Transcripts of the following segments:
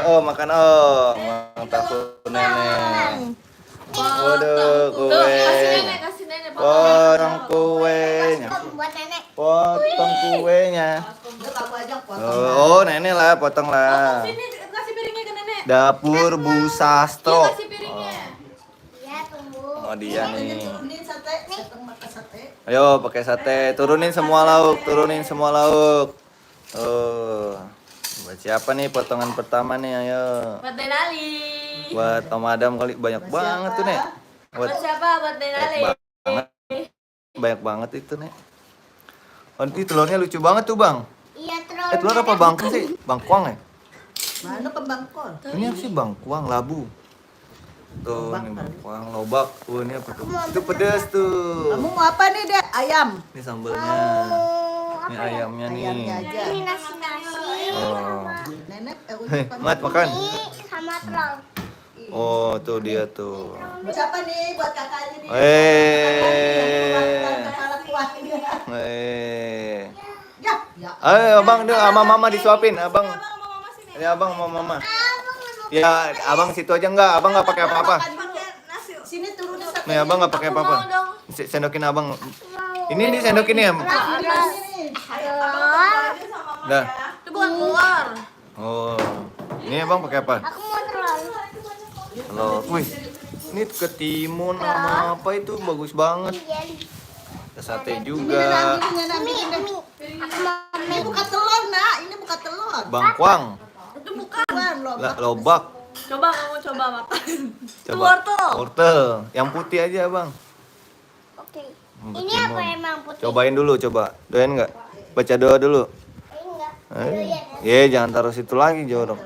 oh makan oh. Ulang tahun nenek. Waduh, kue. Kasih nenek Potong kuenya. Buat nenek. Potong kuenya. Oh, nenek lah, potong lah. Kasih piringnya ke nenek. Dapur Bu Sastro. Kasih piringnya. Ya, tunggu. Oh, dia nih. Turunin sate, setengah makan sate. Ayo, pakai sate. Turunin semua lauk, turunin semua lauk. Oh. Buat siapa nih potongan pertama nih? Ayo. Buat Denali. Buat Om Adam kali banyak banget tuh, Nek. Buat siapa? Buat Denali. Banyak banget itu, Nek. Oh, ini telurnya lucu banget tuh, Bang. Iya, terus. Telur apa bangkong sih? Bangkuang ya? Mana pembangkon? Ini apa sih bangkuang labu? Tuh, ini bangkuang lobak. Tuh, ini apa tuh? Itu pedas tuh. Kamu mau apa nih, Dek? Ayam. Ini sambalnya. Ini ayamnya nih. Ayamnya aja. Ini nasi-nasi. Oh. Nenek, Mat makan. Ini sama telur. Oh, tuh dia tuh. Buat siapa nih? Buat kakaknya nih. Kepala kuahnya. Ya, ya. Ayo, Abang dong sama Mama disuapin, Abang. Ya, Abang sama Mama. Ya, Abang situ aja enggak? Abang enggak pakai apa-apa. Sini turun sate. Nih, Abang enggak pakai apa-apa. Sendokin Abang. Ini sendokin ya. Dah. Itu bukan keluar. Oh. Ini Abang pakai apa? Aku mau telur. Halo. Wih. Ini ketimun sama apa itu bagus banget. Ada sate juga. Ini bukan telur, Nak. Ini bukan telur. Bangkuang. Itu bukan. Lobak. Coba kamu coba makan. Itu Coba. wortel. Wortel. Yang putih aja, Bang. Oke. Yang Ini ketimun. apa emang putih? Cobain dulu, coba. Doyan nggak? Baca doa dulu. Enggak. Doyan. Jangan taruh situ lagi, jorok.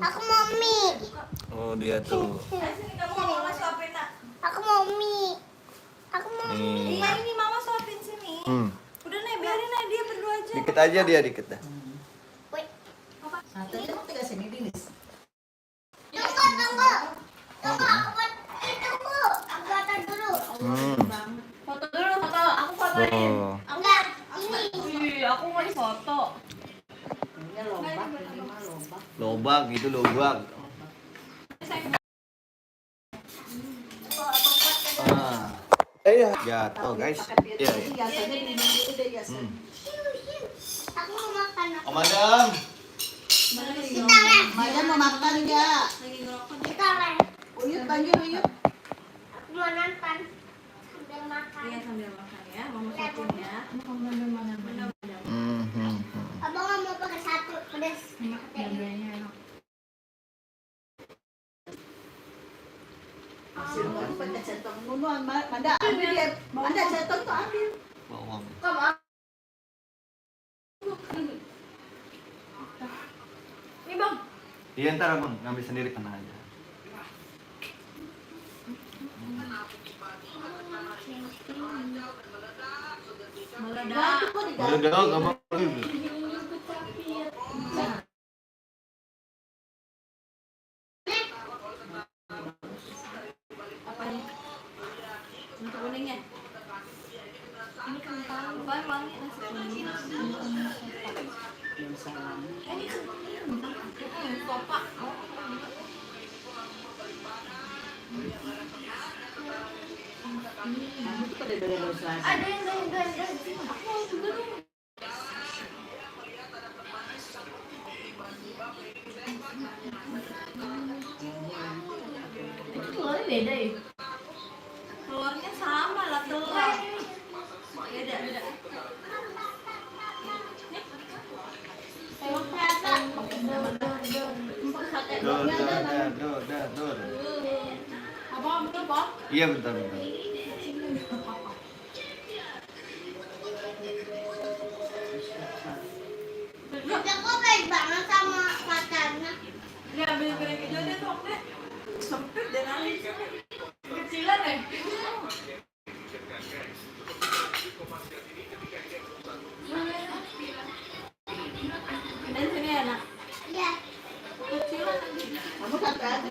Aku mau mie. Oh, dia tuh. Kamu mau mama suapin, Nak? Aku mau mie. Aku mau Nih. Iya, ini mama suapin sini. Udah nih, biarin aja dia berdua aja. Dikit aja dia, dikit dah. Wait. Satenya mau tinggal sini, Dinis. Tunggu. Aku buat tunggu. Aku buatan dulu. Foto dulu, foto. Aku fotoin. Oh. Enggak. Ini. Ih, aku mau difoto. Ini lobak, ini mah lobak. Lobak gitu, lobak. Jatuh, guys. Iya. Biasanya di ini deh ya. Aku mau makan. Om Adam. Maya mau makan enggak? Kita lah. Uyut, panggil Uyut. Aku mau nonton sambil makan. Iya, sambil makan ya. Mama suapin ya. Abang nggak mau pakai satu pedas. Sini pakai centong bunuan, Manda ambil dia. Manda centong tuh ambil. Bawang. Ini, Bang. Iya, ntar Abang ngambil sendiri, tenang aja. Meledak. Udah, Abang. Apa nih? Nasi kuningnya? Ini kentang. Bang, wangi nasi kuning. Ini kentang. Kopak. Ada yang dari sini. Aku mau juga dong. Itu telurnya beda ya? Telurnya sama lah telur. Beda. Tengok ternyata. Dor. Apa betul, Pak? Iya, bentar. Udah kok baik banget sama pacarnya. Ini ambil piring hijau deh, Tok, deh. Sempit deh nanti. Kecilan deh. Dan sini ya, Nak. Iya. Kecilan lagi. Kamu kata aja.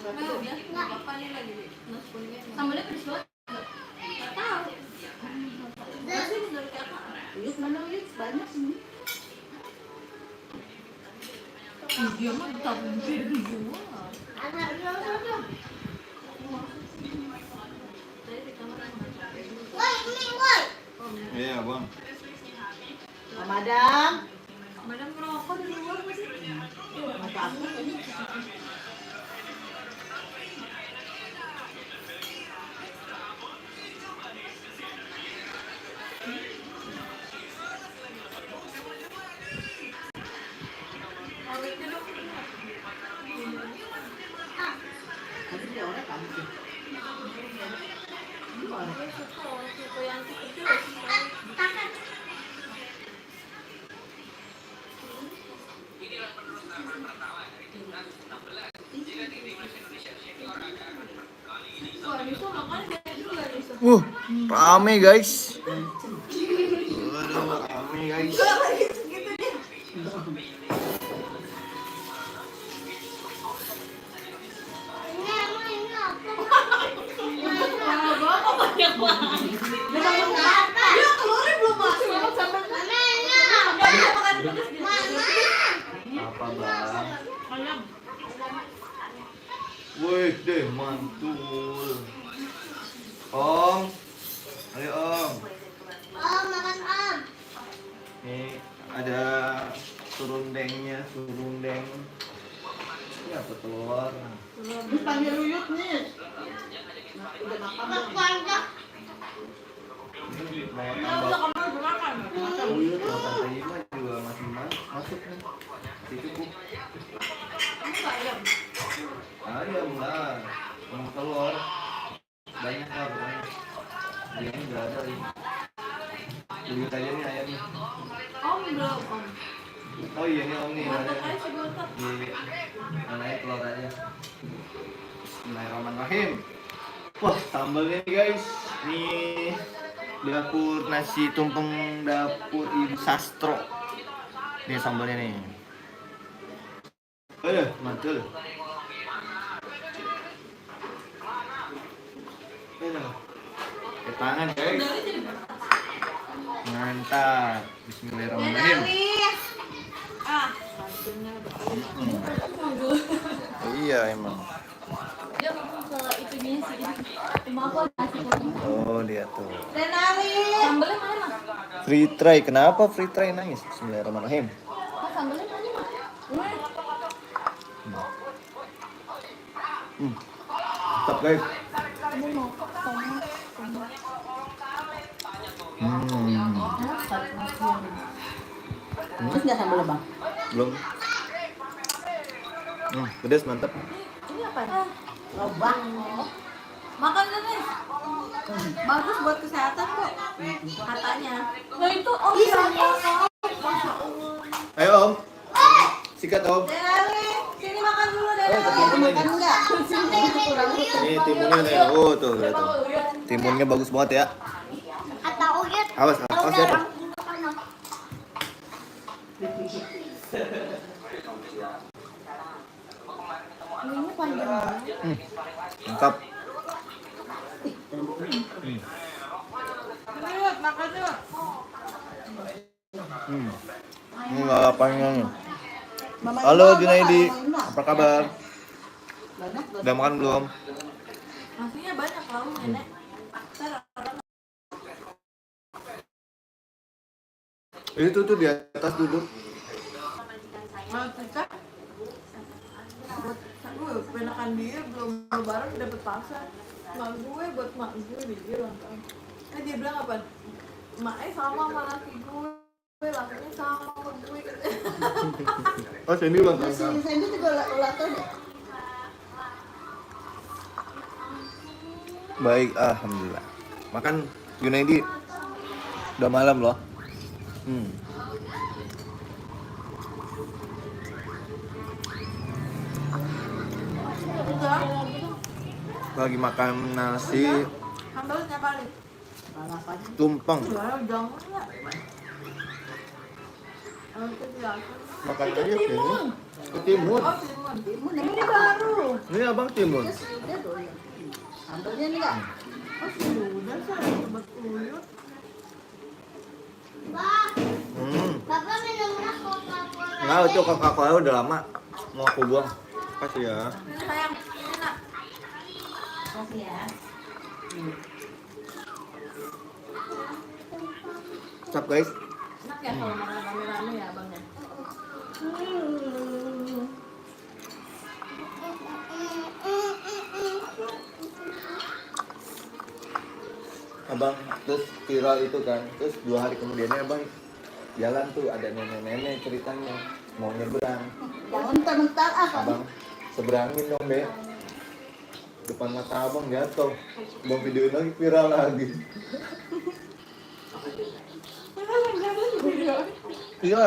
Mau ya? Nggak apa-apa nih lagi. Nasi kuningnya. Sambalnya pedes banget. Nggak tahu. Nasi menurut kakak. Uyut mana Uyut? Banyak sini. Dia mah tak berdiri semua. Anak dulu. Woi, ini woi. Iya, Bang. Madam. Madam ngerokok di luar masih. Mata aku ini. Awetnya dong. Tapi dia orang kamu sih. Dia suka yang kecil suka. Wah, Nisa makan kayak juga Nisa. Rame guys. Waduh, rame guys. Ini apa? Mahal banget banyak banget. Dia telurnya belum masuk sampai Mama, ini. dia makan pedes dia. Apa bang? Ayam. Wih deh mantul. Om, ayo Om. Oh, makan om. Nih ada surundengnya, surundeng. Ini apa telur? Terus panggil Uyut nih. Udah makan Apa belum? keluarga? Ini mau Nggak tambah. usah kamu makan. Uyut sama Tante Ima juga masih masuk nih. Masih cukup. Kamu nggak ayam? Ayam lah, sama telur. Banyak lah pokoknya. Ayamnya nggak ada ini. Uyut aja nih ayamnya. Om belum om. Oh iya nih Om nih. Bontot ada. aja si bontot. Di mananya telur aja. Bismillahirrahmanirrahim. Wah sambalnya nih guys. Nih dapur nasi tumpeng dapur Ibu Sastro. Nih sambalnya nih. Aduh mantul. Aduh. Pakai tangan guys. Dari jadi Mantap. Bismillahirrahmanirrahim. Alis. ah. Iya emang. Dia ngomong ke itunya sih. Cuma aku nasi kuning. Oh dia tuh. Renali. Sambalnya mana? Free try. Kenapa free try nangis? Bismillahirrahmanirrahim. Oh, sambalnya mana? Mantap guys. Kamu mau tomat. Terus nggak sambal bang? Belum. Pedas mantap. Ini apa ya? Lobang. Makan deh nih. Bagus buat kesehatan kok. Katanya. Nah itu om sama. Masya Allah. Ayo Om. Sikat Om. Denali, sini makan dulu Oh, Denali. ketimbun lagi. Enggak. Ini timunnya nih. Oh tuh, lihat tuh. Timunnya bagus banget ya. Kata Uyut. Awas ya tuh. Ini panjang banget. Lengkap. Yuk, makan yuk. Ini nggak apanya nih. Mama Halo Ima, Junaidi, Mama Ima. apa kabar? Banyak Udah makan belum? Nasinya banyak lalu nenek. Itu tuh di atas duduk. Mau kita? Buat gue penakan dia belum lebaran dapet pasar. Mak gue buat mak gue dia ulang tahun. Dia bilang apa? Maknya sama laki gue, lakinya sama gue. Oh Sandy ulang tahun. Si Sandy juga ulang tahun ya? Baik, alhamdulillah. Makan Junaidi. Udah malam loh. Udah. Lagi makan nasi Sambalnya tiap hari. Balapannya. tumpeng. Ya, jangan lah. Makan aja sini. Timun. Oh, timun. Timun ini baru. Ini abang timun. Sudah doyan. Sambalnya enggak? Oh, sudah saya sobat uyut. Bapak minumnya Coca-Cola. Enggak, itu Coca-Cola udah lama. Mau aku buang. Kasih ya. Ini sayang, ini nak. Kasih ya. Cap guys. Enak ya kalau makan rame-rame ya abangnya. Abang terus viral itu kan. Terus 2 hari kemudiannya abang jalan tuh ada nenek-nenek ceritanya mau nyebrang. Jangan mentang-mentang Abang seberangin dong deh. Depan mata abang jatuh. Abang videoin lagi viral lagi. Iya.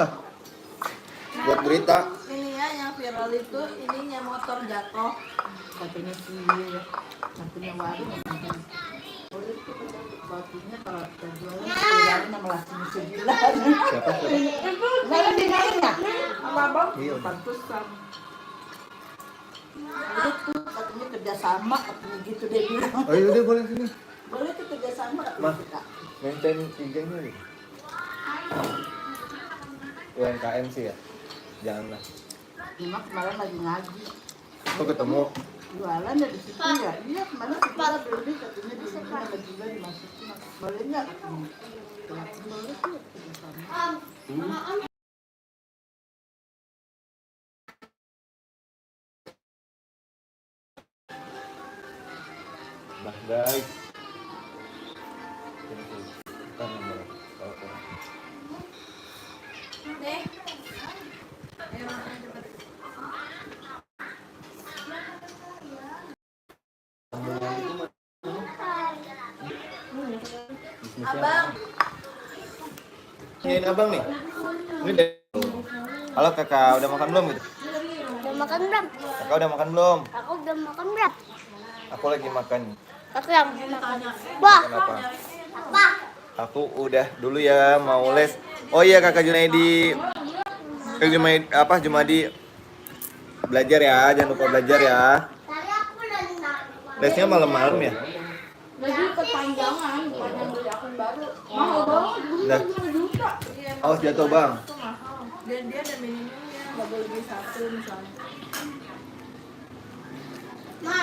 Buat berita. Ini ya yang viral itu ininya motor jatuh. Katanya sih, katanya warung. Batunya kalau terjualan Jangan nama langsung sebulan. Siapa? Nggak dengerin ya? apa bang? Iya. Pantesan. Itu katanya kerjasama, katanya gitu dia bilang. Oh iya udah boleh sini. Boleh tuh kerjasama Mah. katanya kita. Maintain IG-nya nih. UMKM sih ya. Janganlah. Cuma kemarin lagi ngaji. Kok ketemu? Jualan dari situ ya. Iya kemarin kita beli katanya di sini ada juga dimasukin. Boleh nggak katanya? Ya, boleh sih kerjasama. Bah guys. Ntar nomor. Oke. Deh. Ayo makan cepet. Abang. Ini abang nih. Ini deh. Halo kakak, udah makan belum gitu? Udah makan belum? Kakak udah makan belum? Aku udah makan belum? Aku lagi makan. Aku yang makan. Bah, Makan apa? apa? Aku udah dulu ya mau les. Oh iya kakak Junaidi. Kakak Junaidi apa Jumadi belajar ya, jangan lupa belajar ya. Tadi aku udah nangis. Lesnya malam-malam ya. Jadi kepanjangan, bukan yang beli akun baru. Mahal banget, dulu Dah. 2 juta. Iya, Awas jatuh bang. itu mahal. Dan dia ada minimumnya, nggak boleh beli 1 misalnya. Ma,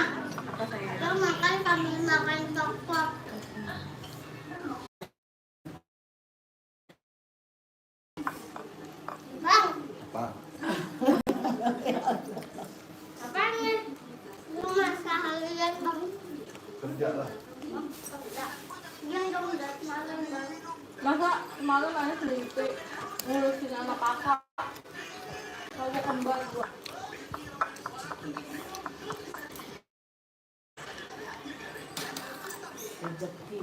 Apa saya? kita makan sambil makan coklat. Bang, Apa? apa nih? Rumah sekalian bang. Kerja lah. Yang dong udah malam bang. Masa semalam aneh selipik ngurusin anak kakak. Kalau kembar gua. Rezeki.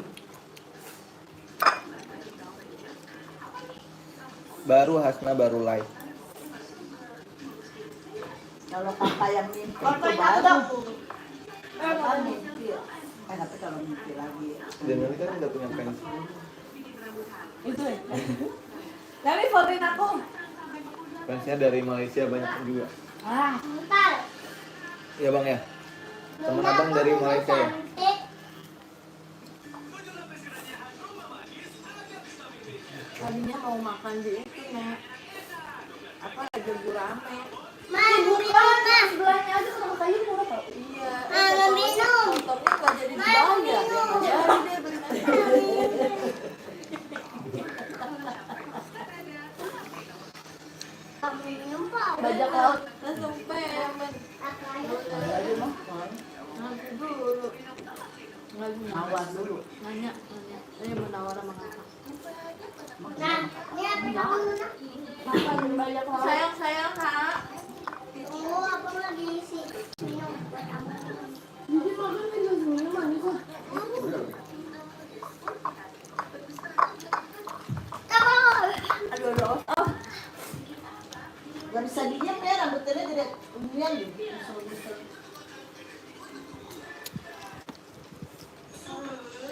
Baru Hasna baru live. Kalau kakak yang mimpi itu baru. Kakak mimpi. Tapi kalau mimpi lagi. Dan ini kan udah punya fans. Itu ya. Tapi fotoin aku. Fansnya dari Malaysia banyak juga. Ah, Bentar. Iya bang ya. Temen abang dari Malaysia ya. Cantik. tadinya mau makan di itu nek. Apa aja gurame. Ma, minum Sebelahnya aja sama kayu murah tau. Iya. Mau minum. Motornya nggak jadi dibayar ya. Nggak jadi deh beli. Kamu minum pak? Bajak laut langsung pemen. Aja mah. Nanti dulu. Lagi Awas dulu. nanya. Ini mau nawar sama kakak. Nah, ini apa kamu nak? Makan bajak laut. Sayang kak. Tunggu, apa lagi isi minum buat apa? Jadi makan minum manis lah. Aduh. Gak bisa diam ya, rambutnya tidak kemudian gitu.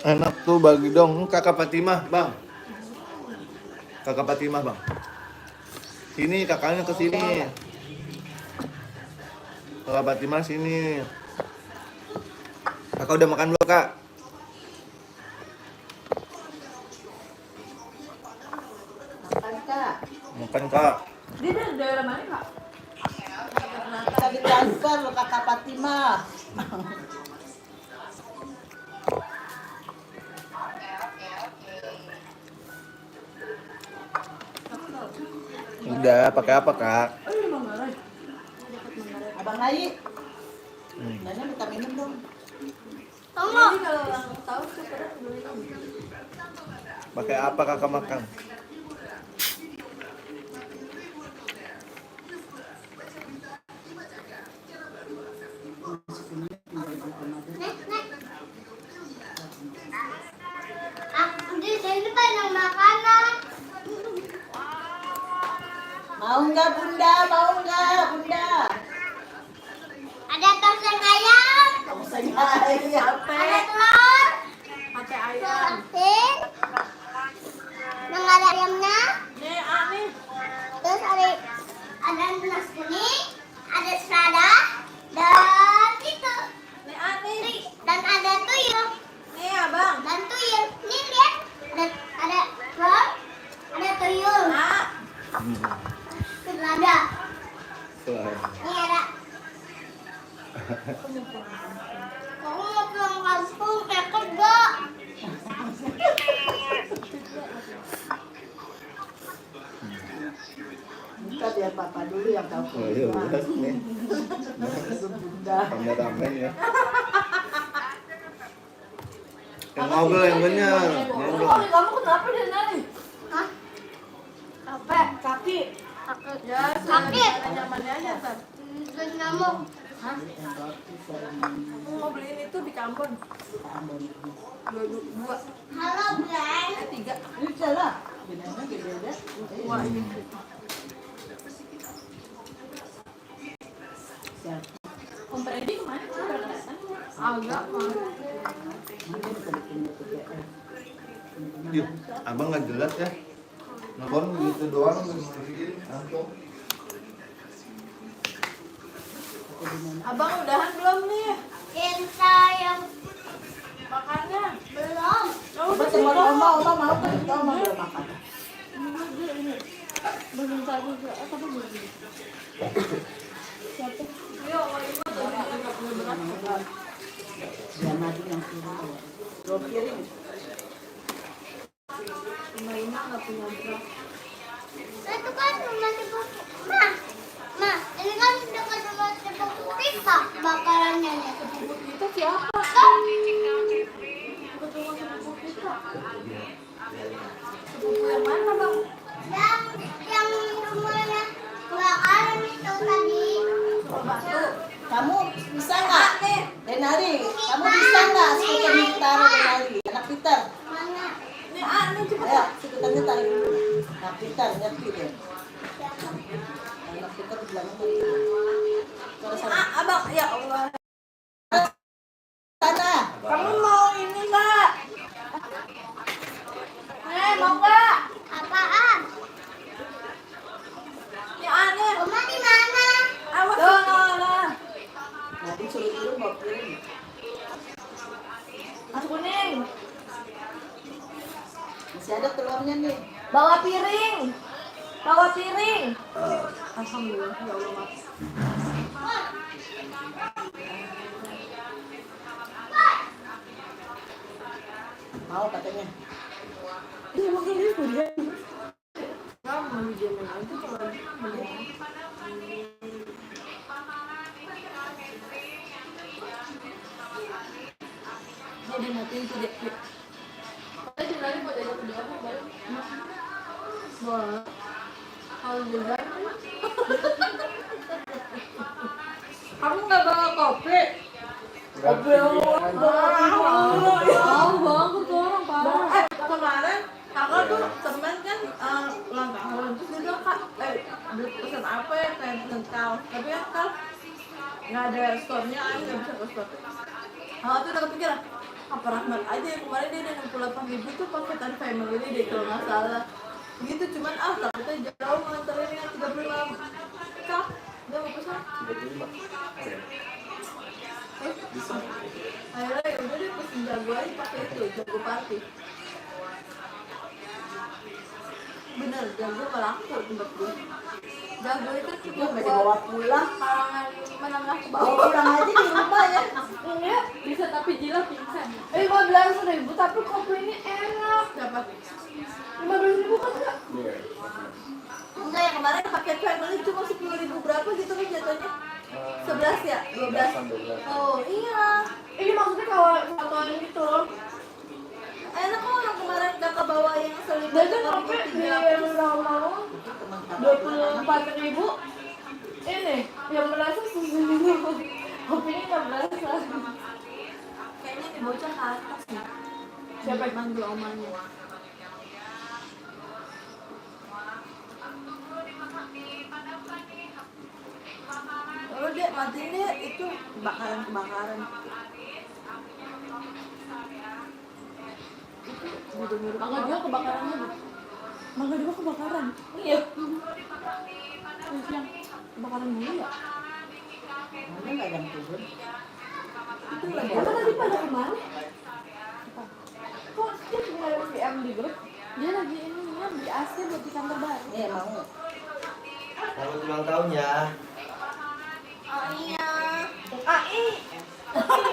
Enak tuh bagi dong kakak Fatimah bang. Kakak Fatimah bang. Sini kakaknya ke sini. Kakak Fatimah sini. Kakak udah makan belum kak? Makan kak. Makan kak. Dia dari daerah mana kak? ditransfer lo kakak Fatimah. Udah, pakai apa, Kak? Abang Nai. Nanya minta minum dong. Jadi kalau orang tahu tuh pada beli Pakai apa Kakak makan? Di sini banyak makanan. Mau nggak Bunda? Mau nggak Bunda? Ada tongseng ayam, Kamu saya apa? ada telur, pakai ayam. sosis, yang ada ayamnya. Nih, nih. Terus ada nasi kuning, ada selada, dan itu. Nih, nih. Dan ada tuyul, Nih, Abang. dan tuyul. Nih lihat, ada telur, ada tuyul, Nah, selada. Selain. Ini ada. Kamu mau pulang kampung, takut gak? Minta biar papa dulu yang tahu. Oh iya, udah nih. Bunda. Ramen ya. Yang ngobrol yang bener. Ngobrol. kamu kenapa dia nari? Hah? Capek, kaki. Ya, Sakit. nyamannya aja, Tar. Terus nyamuk. Aku mau beliin itu di Kampung. Dua. Halo, Bang. 3. Ini salah. Benarnya beda. Dua ini. Om Freddy kemana? Agak mah. Yuk, abang nggak jelas ya. Nonton gitu doang, langsung. Abang udahan belum nih? Cinta yang Makannya. belum. Oh, Coba udah sama sih, Oma mau kan? Oma belum makan. belum tadi apa belum? Siapa? Ayo, kalau ini tuh nggak punya berat. Ya madu yang turun. Dua piring. Ini nggak punya berat. Itu kan rumah sepupu. Ma, ini kan dekat rumah sepupu kita bakarannya nih. Itu siapa? Kan? Betul sepupu kita. Sepupu yang mana, Bang? Yang rumahnya kebakaran itu tadi. Suka batu. Kamu bisa nggak? Denari, kamu bisa nggak skuter taruh Denari? Anak Peter. Mana? Nih, nih cepet. Ayo, skuternya taruh dulu. Anak Peter, ngerti deh. Anak Peter di belakang tadi. Kalau sana. Abang, ya Allah. Sana. Kamu mau ini nggak? Mau nggak? Apaan? Ya aneh. Oma di mana? Awas. Lah. Nanti suruh turun bawa piring. Mas kuning. Masih ada telurnya nih. Bawa piring. Bawa piring. Alhamdulillah, ya Allah, Mas. Mau katanya. Ini makin itu dia. Kamu dia main aja kalau dia matiin tuh dia. Tadi lari mau jadi ke dia balik. Wah. Alhamdulillah. Kamu nggak bawa kopi? Kopi banget orang parah. Kemarin kakak tuh temen kan ulang tahun terus dia bilang kak, pesan apa ya kayak pesan kaos, tapi kan kal nggak ada store-nya, nggak bisa ke store. Kakak tuh udah kepikiran apa Rahmat aja yang kemarin dia udah 68.000 tuh pakai tadi family deh kalau nggak salah. Gitu cuman takutnya jauh nganterinnya 35 kak, dia mau pesan. Akhirnya ya udah deh pesen jago aja pakai itu jago party. Bener jago malah aku tempat gue. Jago itu Itu nggak dibawa pulang. kalangan 12 ya? 12. 12. Oh iya. Ini maksudnya kalau fotoin gitu loh. Enak kok yang kemarin kakak bawa yang seliput. Dan kan sampai di yang mau 24.000. Ini yang merasa susu gitu. Kopinya nggak berasa. Kayaknya di bocah ke atas nih. Siapa yang manggil omanya? Oh dek, matiin deh, itu kebakaran. Mangga juga kebakarannya. Mangga juga kebakaran. Iya. Terus yang kebakaran dulu ya? Mana nggak yang turun? Itu lagi. Apa tadi pada kemana? Kok dia tinggal DM di grup? Dia lagi ini di AC buat di kantor baru. Iya mau. Selamat ulang tahun ya. Oh iya. AI.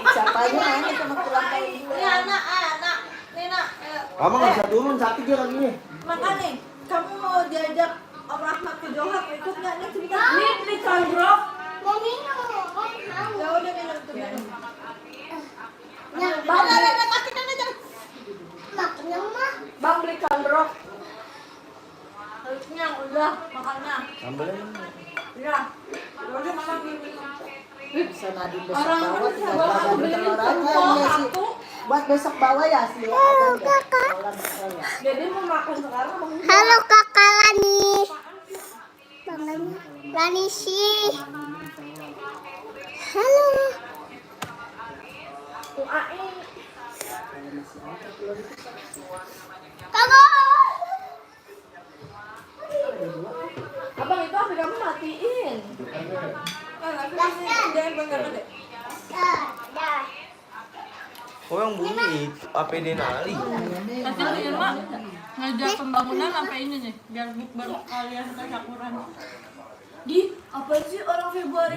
Siapanya ini sama pulang tahun Ini gue. anak. Nina, Kamu nggak bisa turun, sakit dia lagi nih. makanya kamu mau diajak Om Rahmat ke Johor ikut nggak nih cerita? Ini Chandra. Mau minum, mau Ya udah minum tuh minum. Nah, Ada kaki dan aja. makannya mah. Bang beli Chandra. Harusnya udah makannya. Sambelnya. Ya. Udah mama minum. Bisa Nadine besok Orang bawa bisa tinggal bawa bawa beli telur aja tepung ya sih. aku. Buat besok bawa ya sih. Ada nggak? Kalau ya. Jadi mau makan sekarang mau Halo kakak Lani. Lani sih. Halo. AI. Kakak. Abang itu HP kamu matiin. Jangan bangga deh. Dah. Oh yang bunyi APD Nali. Nanti Bu Irma ngajak pembangunan sampai ini nih, biar bukber kalian ke Sakuran. Di apa sih orang Februari